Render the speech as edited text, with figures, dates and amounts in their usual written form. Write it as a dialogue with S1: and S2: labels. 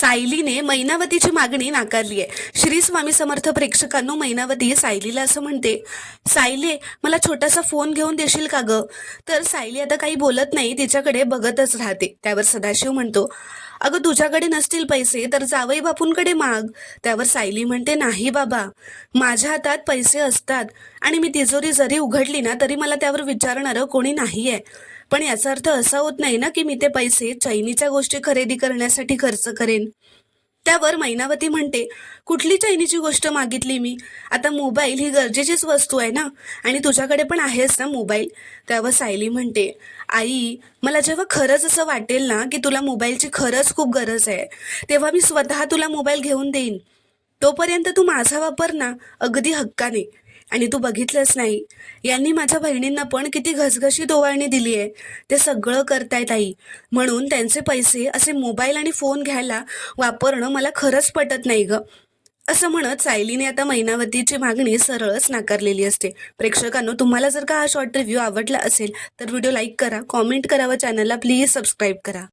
S1: सायलीने मैनावतीची मागणी नाकारली आहे। श्री स्वामी समर्थ प्रेक्षकांनो, मैनावती सायलीला असं म्हणते, सायली मला छोटासा फोन घेऊन देशील का ग? तर सायली आता काही बोलत नाही, तिच्याकडे बघतच राहते। त्यावर सदाशिव म्हणतो, अगं तुझ्याकडे नसतील पैसे तर जावई बापूंकडे माग। त्यावर सायली म्हणते, नाही बाबा, माझ्या हातात पैसे असतात आणि मी तिजोरी जरी उघडली ना तरी मला त्यावर विचारणारं कोणी नाहीये। पण याचा अर्थ असा होत नाही ना की मी ते पैसे चैनीच्या गोष्टी खरेदी करण्यासाठी खर्च करेन। त्यावर मैनावती म्हणते, कुठली चैनीची गोष्ट मागितली मी? आता मोबाईल ही गरजेचीच वस्तू आहे ना, आणि तुझ्याकडे पण आहेच ना मोबाईल। त्यावर सायली म्हणते, आई मला जेव्हा खरंच असं वाटेल ना की तुला मोबाईलची खरंच खूप गरज आहे, तेव्हा मी स्वतः तुला मोबाईल घेऊन देईन। तोपर्यंत तू माझा वापर ना अगदी हक्काने। आणि तू बघितलंच नाही, यांनी माझ्या बहिणींना पण किती घसघशीत ओवाळणी दिली आहे। ते सगळं करतायत आई, म्हणून त्यांचे पैसे असे मोबाईल आणि फोन घ्यायला वापरणं मला खरंच पटत नाही ग। असं म्हणत सायलीने आता मैनावतीची मागणी सरळच नाकारलेली असते। प्रेक्षकांनो, तुम्हाला जर का हा शॉर्ट रिव्ह्यू आवडला असेल तर व्हिडिओ लाईक करा, कॉमेंट करा व चॅनलला प्लीज सबस्क्राईब करा।